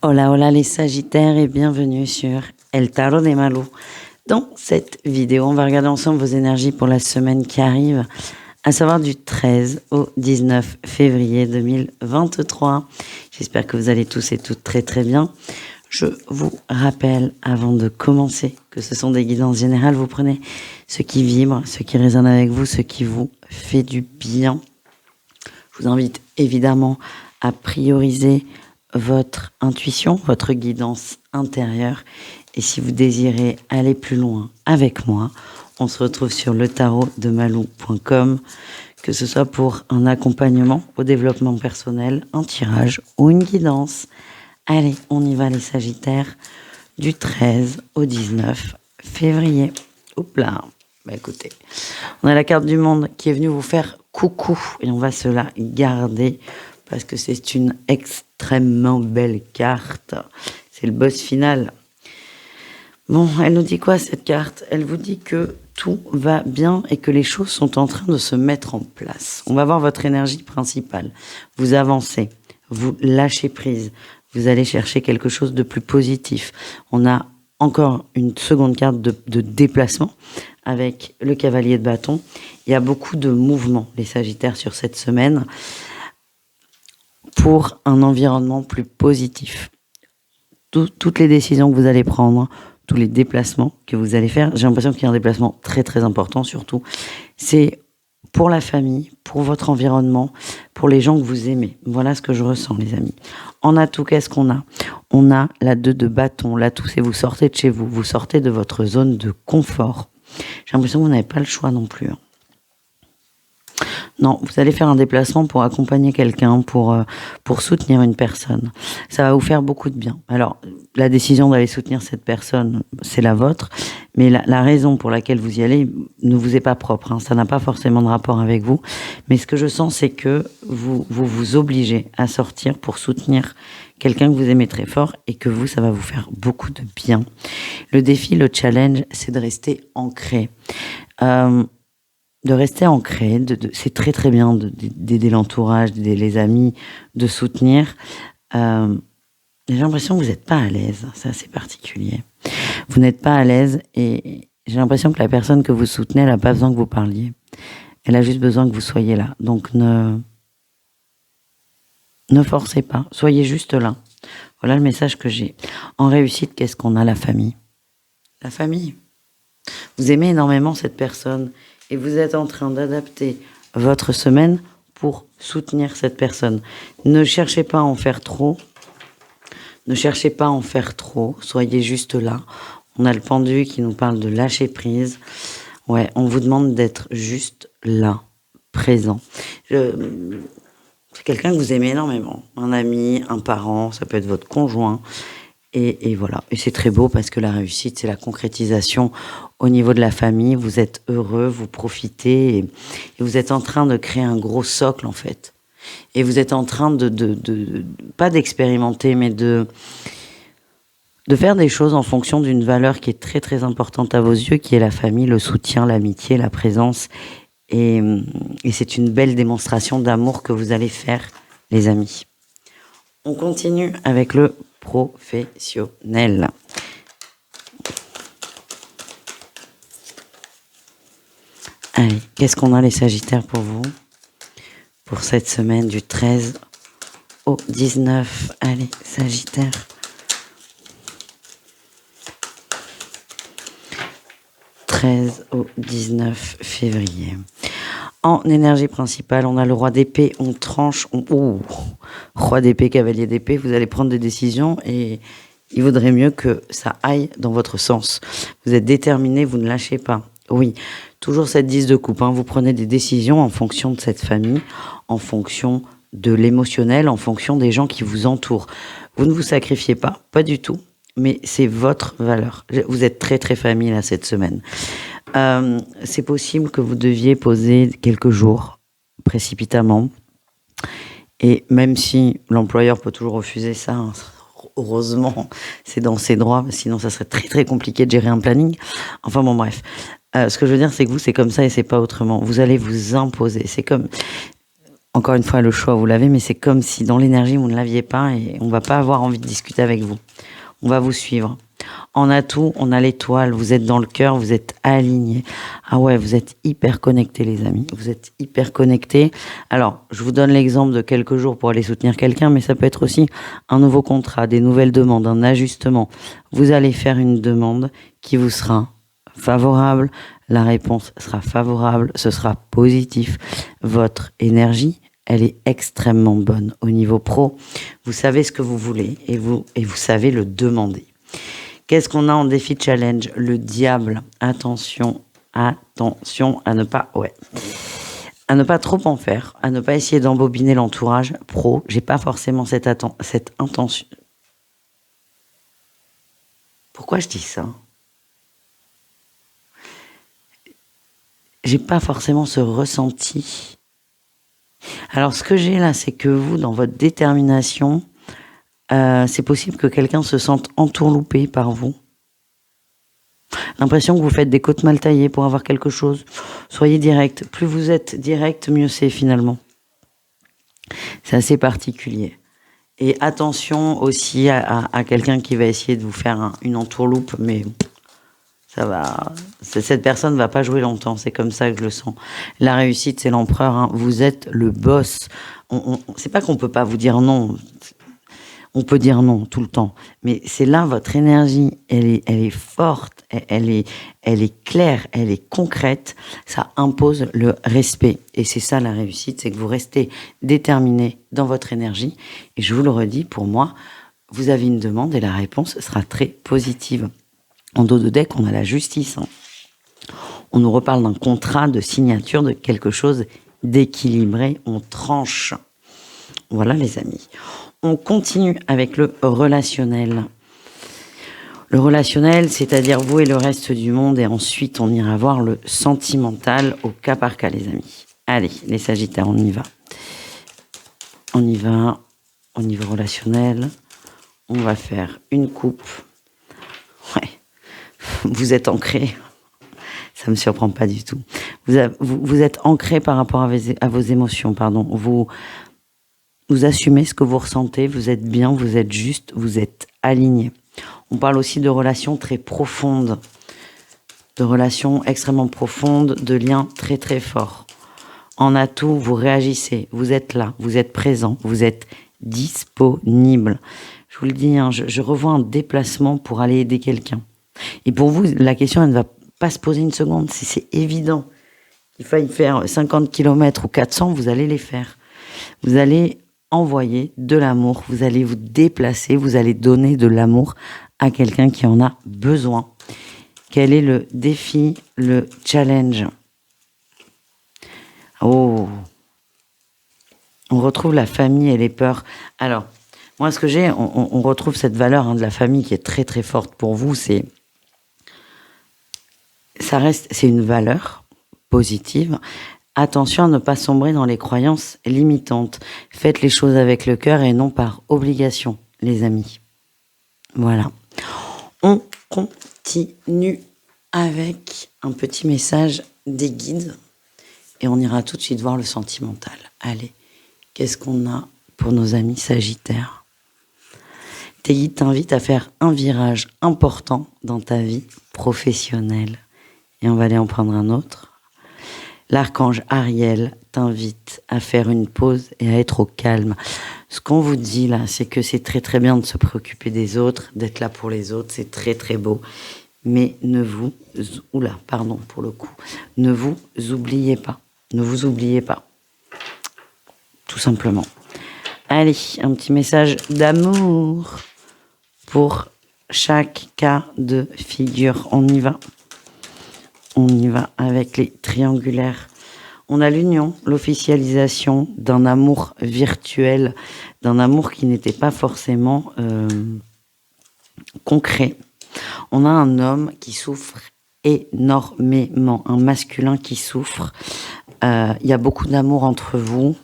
Hola, hola les Sagittaires et bienvenue sur El Tarot de Malou. Dans cette vidéo, on va regarder ensemble vos énergies pour la semaine qui arrive, à savoir du 13 au 19 février 2023. J'espère que vous allez tous et toutes très très bien. Je vous rappelle, avant de commencer, que ce sont des guidances générales. Vous prenez ce qui vibre, ce qui résonne avec vous, ce qui vous fait du bien. Je vous invite évidemment à prioriser votre intuition, votre guidance intérieure. Et si vous désirez aller plus loin avec moi, on se retrouve sur letarotdemalou.com, que ce soit pour un accompagnement au développement personnel, un tirage ou une guidance. Allez, on y va les Sagittaires, du 13 au 19 février. Oups là, bah écoutez, on a la carte du monde qui est venue vous faire coucou et on va se la garder parce que c'est une extrêmement belle carte. C'est le boss final. Bon, elle nous dit quoi cette carte? Elle vous dit que tout va bien et que les choses sont en train de se mettre en place. On va voir votre énergie principale. Vous avancez, vous lâchez prise, vous allez chercher quelque chose de plus positif. On a encore une seconde carte de déplacement avec le cavalier de bâton. Il y a beaucoup de mouvements, les Sagittaires, sur cette semaine pour un environnement plus positif. Toutes les décisions que vous allez prendre, tous les déplacements que vous allez faire, j'ai l'impression qu'il y a un déplacement très très important surtout, c'est pour la famille, pour votre environnement, pour les gens que vous aimez. Voilà ce que je ressens les amis. En atout, qu'est-ce qu'on a? On a la 2 de bâton. L'atout, c'est vous sortez de chez vous, vous sortez de votre zone de confort. J'ai l'impression que vous n'avez pas le choix non plus. Non, vous allez faire un déplacement pour accompagner quelqu'un, pour soutenir une personne. Ça va vous faire beaucoup de bien. Alors, la décision d'aller soutenir cette personne, c'est la vôtre, mais la raison pour laquelle vous y allez ne vous est pas propre. Hein. Ça n'a pas forcément de rapport avec vous. Mais ce que je sens, c'est que vous obligez à sortir pour soutenir quelqu'un que vous aimez très fort et que vous, ça va vous faire beaucoup de bien. Le défi, le challenge, c'est de rester ancré. De rester ancré, c'est très très bien d'aider l'entourage, d'aider les amis, de soutenir. J'ai l'impression que vous n'êtes pas à l'aise, c'est assez particulier. Vous n'êtes pas à l'aise et j'ai l'impression que la personne que vous soutenez, elle n'a pas besoin que vous parliez. Elle a juste besoin que vous soyez là. Donc ne forcez pas, soyez juste là. Voilà le message que j'ai. En réussite, qu'est-ce qu'on a? La famille. La famille. Vous aimez énormément cette personne et vous êtes en train d'adapter votre semaine pour soutenir cette personne. Ne cherchez pas à en faire trop. Ne cherchez pas à en faire trop. Soyez juste là. On a le pendu qui nous parle de lâcher prise. Ouais, on vous demande d'être juste là, présent. C'est quelqu'un que vous aimez énormément. Un ami, un parent, ça peut être votre conjoint. Et voilà. Et c'est très beau parce que la réussite, c'est la concrétisation au niveau de la famille. Vous êtes heureux, vous profitez et vous êtes en train de créer un gros socle en fait. Et vous êtes en train de pas d'expérimenter, mais de faire des choses en fonction d'une valeur qui est très très importante à vos yeux, qui est la famille, le soutien, l'amitié, la présence. Et c'est une belle démonstration d'amour que vous allez faire, les amis. On continue avec le professionnel. Allez, qu'est-ce qu'on a les Sagittaires pour vous? Pour cette semaine du 13 au 19. Allez, Sagittaire. Au 19 février. En énergie principale, on a le roi d'épée, on tranche, roi d'épée, cavalier d'épée, vous allez prendre des décisions et il vaudrait mieux que ça aille dans votre sens. Vous êtes déterminé, vous ne lâchez pas. Oui, toujours cette 10 de coupe, hein. Vous prenez des décisions en fonction de cette famille, en fonction de l'émotionnel, en fonction des gens qui vous entourent. Vous ne vous sacrifiez pas du tout. Mais c'est votre valeur. Vous êtes très très famille là cette semaine. C'est possible que vous deviez poser quelques jours précipitamment. Et même si l'employeur peut toujours refuser ça, hein, heureusement, c'est dans ses droits. Sinon, ça serait très très compliqué de gérer un planning. Enfin bon, bref. Ce que je veux dire, c'est que vous, c'est comme ça et c'est pas autrement. Vous allez vous imposer. C'est comme... Encore une fois, le choix, vous l'avez, mais c'est comme si dans l'énergie, vous ne l'aviez pas et on va pas avoir envie de discuter avec vous. On va vous suivre. En atout, on a l'étoile, vous êtes dans le cœur, vous êtes alignés. Ah ouais, vous êtes hyper connectés, les amis. Vous êtes hyper connectés. Alors, je vous donne l'exemple de quelques jours pour aller soutenir quelqu'un, mais ça peut être aussi un nouveau contrat, des nouvelles demandes, un ajustement. Vous allez faire une demande qui vous sera favorable. La réponse sera favorable, ce sera positif. Votre énergie, elle est extrêmement bonne au niveau pro. Vous savez ce que vous voulez et vous savez le demander. Qu'est-ce qu'on a en défi challenge? Le diable. Attention à ne pas, à ne pas trop en faire, à ne pas essayer d'embobiner l'entourage pro. J'ai pas forcément cette intention. Pourquoi je dis ça? J'ai pas forcément ce ressenti. Alors, ce que j'ai là, c'est que vous, dans votre détermination, c'est possible que quelqu'un se sente entourloupé par vous. L'impression que vous faites des côtes mal taillées pour avoir quelque chose. Soyez direct. Plus vous êtes direct, mieux c'est finalement. C'est assez particulier. Et attention aussi à quelqu'un qui va essayer de vous faire une entourloupe, mais ça va. Cette personne ne va pas jouer longtemps, c'est comme ça que je le sens. La réussite, c'est l'empereur. Hein. Vous êtes le boss. C'est pas qu'on peut pas vous dire non. On peut dire non tout le temps, mais c'est là votre énergie, elle est forte, elle est claire, elle est concrète. Ça impose le respect et c'est ça la réussite, c'est que vous restez déterminé dans votre énergie. Et je vous le redis, pour moi, vous avez une demande et la réponse sera très positive. En dos de deck, on a la justice. Hein. On nous reparle d'un contrat, de signature, de quelque chose d'équilibré. On tranche. Voilà les amis. On continue avec le relationnel. Le relationnel, c'est-à-dire vous et le reste du monde, et ensuite on ira voir le sentimental au cas par cas, les amis. Allez, les Sagittaires, on y va. On y va au niveau relationnel. On va faire une coupe. Ouais, vous êtes ancré. Ça me surprend pas du tout. Vous êtes ancré par rapport à vos émotions, pardon. Vous assumez ce que vous ressentez, vous êtes bien, vous êtes juste, vous êtes aligné. On parle aussi de relations très profondes, de relations extrêmement profondes, de liens très très forts. En atout, vous réagissez, vous êtes là, vous êtes présent, vous êtes disponible. Je vous le dis, hein, je revois un déplacement pour aller aider quelqu'un. Et pour vous, la question, elle ne va pas se poser une seconde, c'est évident. Il faille faire 50 km ou 400, vous allez les faire. Vous allez envoyer de l'amour, vous allez vous déplacer, vous allez donner de l'amour à quelqu'un qui en a besoin. Quel est le défi, le challenge? Oh, on retrouve la famille et les peurs. Alors, moi, ce que j'ai, on retrouve cette valeur de la famille qui est très très forte pour vous. C'est une valeur positive. Attention à ne pas sombrer dans les croyances limitantes. Faites les choses avec le cœur et non par obligation, les amis. Voilà. On continue avec un petit message des guides et on ira tout de suite voir le sentimental. Allez, qu'est-ce qu'on a pour nos amis Sagittaires? Tes guides t'invitent à faire un virage important dans ta vie professionnelle. Et on va aller en prendre un autre. L'archange Ariel t'invite à faire une pause et à être au calme. Ce qu'on vous dit là, c'est que c'est très très bien de se préoccuper des autres, d'être là pour les autres, c'est très très beau. Mais ne vous oubliez pas. Ne vous oubliez pas. Tout simplement. Allez, un petit message d'amour pour chaque cas de figure. On y va. On y va avec les triangulaires. On a l'union, l'officialisation d'un amour virtuel, d'un amour qui n'était pas forcément concret. On a un homme qui souffre énormément, un masculin qui souffre. Il y a beaucoup d'amour entre vous.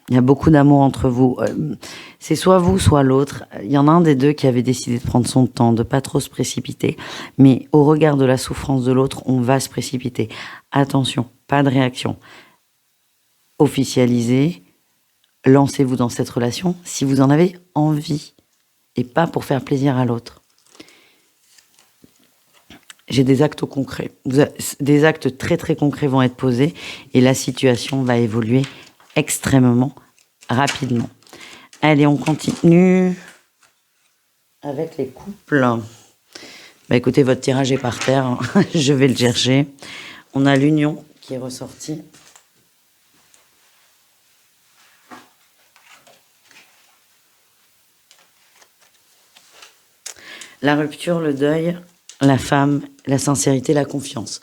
Il y a beaucoup d'amour entre vous. C'est soit vous, soit l'autre. Il y en a un des deux qui avait décidé de prendre son temps, de pas trop se précipiter. Mais au regard de la souffrance de l'autre, on va se précipiter. Attention, pas de réaction. officialisez, lancez-vous dans cette relation si vous en avez envie et pas pour faire plaisir à l'autre. J'ai des actes concrets. Des actes très très concrets vont être posés et la situation va évoluer extrêmement rapidement. Allez, on continue avec les couples. Bah écoutez, votre tirage est par terre. Hein. Je vais le chercher. On a l'union qui est ressortie. La rupture, le deuil, la femme, la sincérité, la confiance.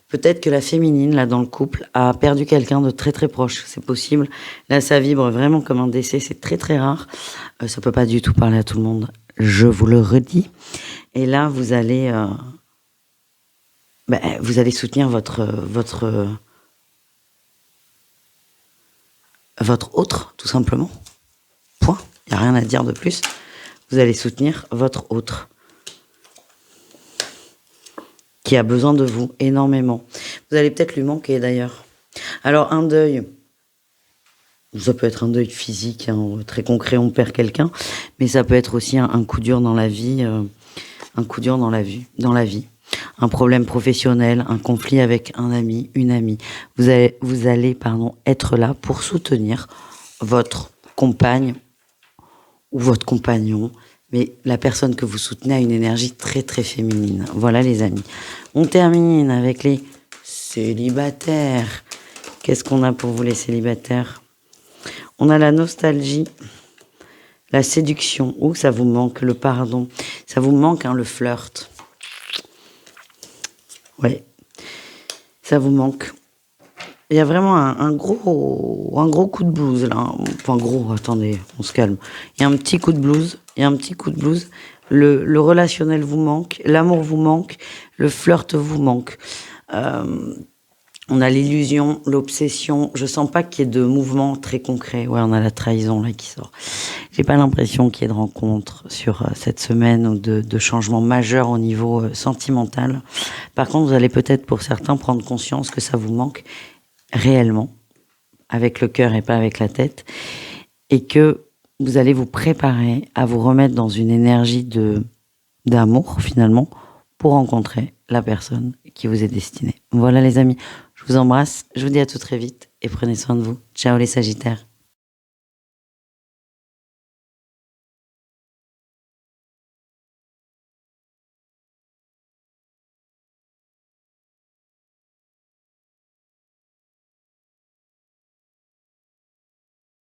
Peut-être que la féminine, là, dans le couple, a perdu quelqu'un de très très proche. C'est possible. Là, ça vibre vraiment comme un décès. C'est très très rare. Ça peut pas du tout parler à tout le monde. Je vous le redis. Et là, vous allez soutenir votre autre, tout simplement. Point. Il n'y a rien à dire de plus. Vous allez soutenir votre autre. Qui a besoin de vous énormément. Vous allez peut-être lui manquer d'ailleurs. Alors un deuil, ça peut être un deuil physique, hein, très concret, on perd quelqu'un, mais ça peut être aussi un coup dur dans la vie, un coup dur dans la vie, un problème professionnel, un conflit avec un ami, une amie. Vous allez être là pour soutenir votre compagne ou votre compagnon. Mais la personne que vous soutenez a une énergie très très féminine. Voilà les amis. On termine avec les célibataires. Qu'est-ce qu'on a pour vous les célibataires? On a la nostalgie, la séduction. Oh, ça vous manque, le pardon. Ça vous manque, hein, le flirt. Ouais, ça vous manque. Il y a vraiment un gros coup de blues là. Enfin gros, attendez, on se calme. Il y a un petit coup de blues. Le relationnel vous manque, l'amour vous manque, le flirt vous manque. On a l'illusion, l'obsession. Je sens pas qu'il y ait de mouvement très concret. Ouais, on a la trahison là qui sort. J'ai pas l'impression qu'il y ait de rencontres sur cette semaine ou de changements majeurs au niveau sentimental. Par contre, vous allez peut-être pour certains prendre conscience que ça vous manque réellement, avec le cœur et pas avec la tête, et que vous allez vous préparer à vous remettre dans une énergie d'amour, finalement, pour rencontrer la personne qui vous est destinée. Voilà les amis, je vous embrasse, je vous dis à tout très vite, et prenez soin de vous. Ciao les Sagittaires.